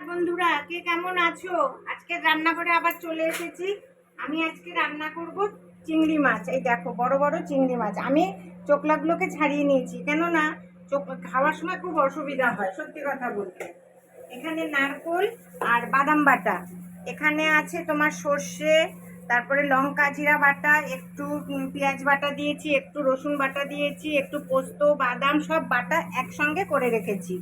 বন্ধুরা, কে কেমন আছো? আজকে রান্না করে আবার চলে এসেছি। আমি আজকে রান্না করব চিংড়ি মাছ। এই দেখো বড় বড় চিংড়ি মাছ। আমি চোকলাগুলোকে ছাড়িয়ে নিয়েছি, কেননা খাওয়ার সময় খুব অসুবিধা হয়, সত্যি কথা বলতে। এখানে নারকোল আর বাদাম বাটা, এখানে আছে তোমার সর্ষে, তারপরে লঙ্কা জিরা বাটা, একটু পেঁয়াজ বাটা দিয়েছি, একটু রসুন বাটা দিয়েছি, একটু পোস্ত বাদাম সব বাটা একসঙ্গে করে রেখেছি।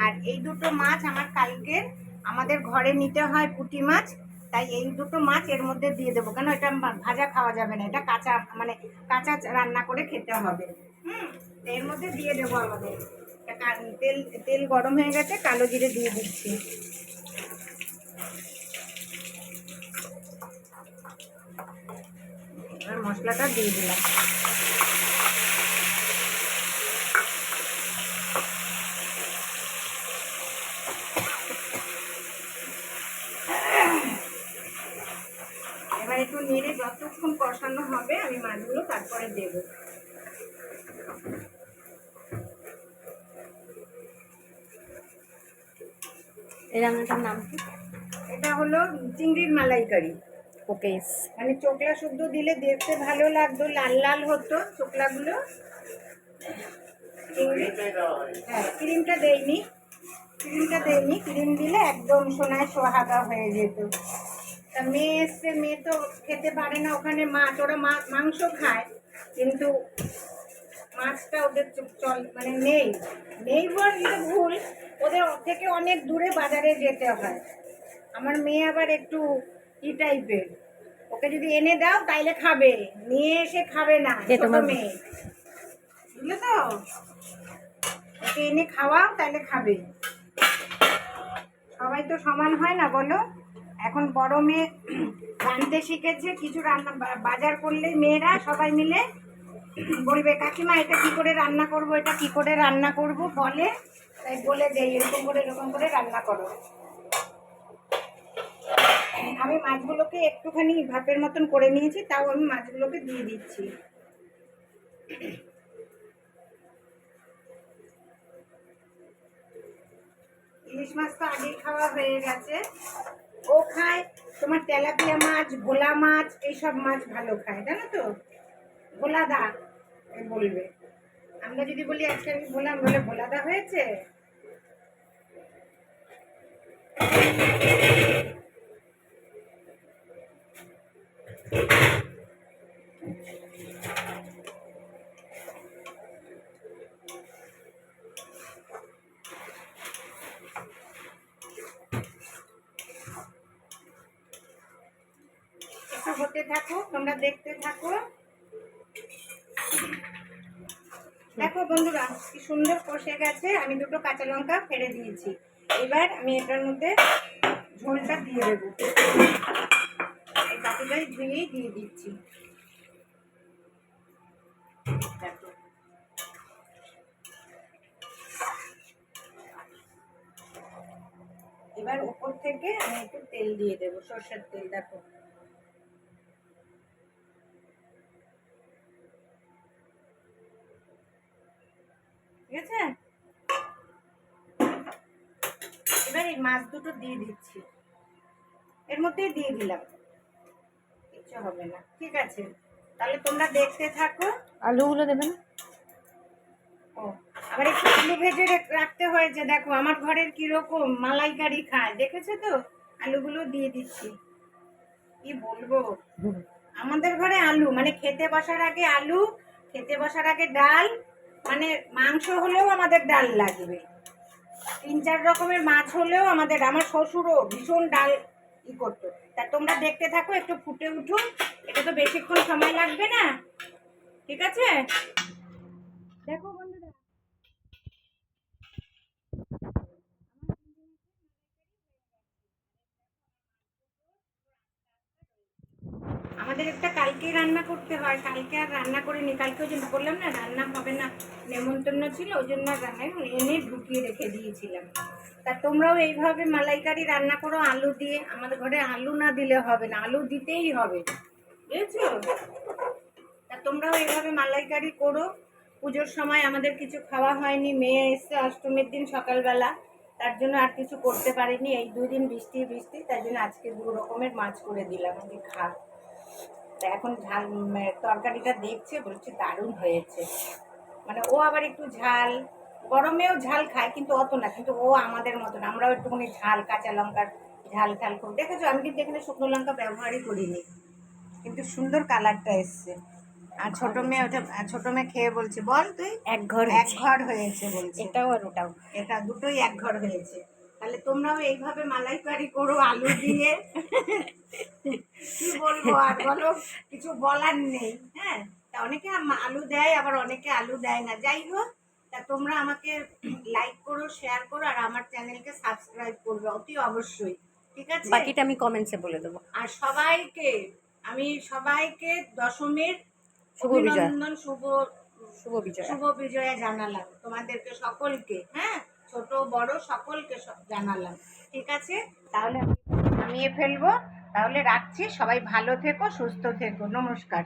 আর এই দুটো মাছ আমার কালকের, আমাদের ঘরে নিতে হয় পুঁটি মাছ, তাই এই দুটো মাছ এর মধ্যে দিয়ে দেবো। কেন এটা ভাজা খাওয়া যাবে না, এটা কাঁচা, মানে কাঁচা রান্না করে খেতে হবে। এর মধ্যে দিয়ে দেবো আমাদের। তেল তেল গরম হয়ে গেছে, কালো জিরে দিয়ে দিচ্ছি। আর মশলাটা দিয়ে দিলাম। এবার একটু নেড়ে যতক্ষণ কষানো হবে আমি মাছগুলো তারপরে দেব। এই রান্নাটার নাম কি? এটা হলো চিংড়ির মালাইকারি। ওকে। মানে চোকলা শুদ্ধ দিলে দেখতে ভালো লাগতো, লাল লাল হতো চোকলাগুলো। হ্যাঁ, ক্রিমটা দেইনি, ক্রিম দিলে একদম সোনায় সোহাগা হয়ে যেত। তা মেয়ে এসছে, মেয়ে তো খেতে পারে না ওখানে মাছ, ওরা মাংস খায়, কিন্তু মাছটা ওদের চল মানে নেই, বলতে ভুল, ওদের থেকে অনেক দূরে বাজারে যেতে হয়। আমার মেয়ে আবার একটু ই টাইপের, ওকে যদি এনে দাও তাইলে খাবে, নিয়ে এসে খাবে না। ছোট মেয়ে, বুঝলে তো, ওকে এনে খাওয়াও তাইলে খাবে। সবাই তো সমান হয় না বলো। এখন বড় মেয়ে রাঁধতে শিখেছে, কিছু রান্না বাজার করলে মেয়েরা সবাই মিলে বলবে কাকিমা এটা কি করে রান্না করব, এটা কি করে রান্না করব বলে, তাই বলে দেয় এরকম করে রান্না করো। আমি মাছগুলোকে একটুখানি ভাপের মতন করে নিয়েছি, তাও আমি মাছগুলোকে দিয়ে দিচ্ছি। ইলিশ মাছ তো আগেই খাওয়া হয়ে গেছে। ও খায় তোমার তেলাপিয়া মাছ, ভোলা মাছ, এইসব মাছ ভালো খায়, জানো তো। ভোলাদা বলবে, আমরা যদি বলি আজকে আমি বললাম, বলে ভোলাদা হয়েছে। একটু হতে থাকো, তোমরা দেখতে থাকো। দেখো বন্ধুরা কি সুন্দর কষে গেছে, আমি দুটো কাঁচা লঙ্কা ফেলে দিয়েছি। এবার আমি এটার মধ্যে ঝোলটা দিয়ে দেবো, এই বাটিটাই ধুয়েই দিয়ে দিচ্ছি। দেখো এবার উপর থেকে আমি একটু তেল দিয়ে দেবো, সরষের তেল। দেখো ঠিক আছে। এবার এই মাছ দুটো দিয়ে দিচ্ছি, এর মধ্যেই দিয়ে দিলাম, কিচ্ছু হবে না, ঠিক আছে। তাহলে তোমরা দেখতে থাকো। আলুগুলো দেবেন। ও, আবার একটু আলু ভেজে রাখতে হয়েছে। দেখো আমার ঘরের কিরকম মালাইকারি খায়, দেখেছো তো। আলুগুলো দিয়ে দিচ্ছি। কি বলবো, আমাদের ঘরে আলু মানে খেতে বসার আগে আলু, খেতে বসার আগে ডাল, মানে মাংস হলেও আমাদের ডাল লাগবে, 3-4 রকমের মাছ হলেও আমাদের। আমার শ্বশুরও ভীষণ ডাল ই করতো। তা তোমরা দেখতে থাকো, একটু ফুটে উঠুন, এটা তো বেশিক্ষণ সময় লাগবে না, ঠিক আছে। দেখো বন্ধুরা, আমাদের একটা কালকেই রান্না করতে হয়, কালকে আর রান্না করিনি। কালকে ওই জন্য বললাম না রান্না হবে না, নেমন্তন্ন ছিল, ওই জন্য রান্না এনে ঢুকিয়ে রেখে দিয়েছিলাম। তা তোমরাও এইভাবে মালাইকারি রান্না করো আলু দিয়ে। আমাদের ঘরে আলু না দিলে হবে না, আলু দিতেই হবে, বুঝেছো। তা তোমরাও এইভাবে মালাইকারি করো। পুজোর সময় আমাদের কিছু খাওয়া হয়নি, মেয়ে এসছে অষ্টমীর দিন সকালবেলা, তার জন্য আর কিছু করতে পারিনি। এই 2 দিন বৃষ্টি বৃষ্টি, তার জন্য আজকে 2 রকমের মাছ করে দিলাম, যে খা। তা এখন ঝাল তরকারিটা দেখছে, বলছে দারুণ হয়েছে। মানে ও আবার একটু ঝাল, গরমেও ঝাল খায় কিন্তু অত না, কিন্তু ও আমাদের মতন, আমরাও একটুখানি ঝাল, কাঁচা লঙ্কার ঝাল ঝাল খুব দেখেছো। আমি কিন্তু এখানে শুকনো লঙ্কা ব্যবহারই করিনি, কিন্তু সুন্দর কালারটা এসছে। আর ছোট মেয়ে খেয়ে বলছে, বল তুই এক ঘর এক ঘর হয়েছে বলছে। এটাও আর ওটাও। এটা দুটোই এক ঘর হয়েছে। তাহলে তোমরাও এইভাবে মালাইকারি করো আলু দিয়ে। কি বলবো আর, বলো, কিছু বলার নেই। হ্যাঁ, তা অনেকে আলু দেয়, আবার অনেকে আলু দেয় না। যাই হোক, তা তোমরা আমাকে লাইক করো, শেয়ার করো, আর আমার চ্যানেলকে সাবস্ক্রাইব করবে অতি অবশ্যই, ঠিক আছে? বাকিটা আমি কমেন্টসে বলে দেবো। আর সবাইকে দশমীর শুভ বিজয়। অভিনন্দন, শুভ বিজয়। শুভ বিজয়া জানালাম তোমাদেরকে সকলকে। হ্যাঁ, ছোট বড় সকলকে জানালাম, ঠিক আছে? তাহলে আমি নামিয়ে ফেলবো, তাহলে রাখছি। সবাই ভালো থেকো, সুস্থ থেকো, নমস্কার।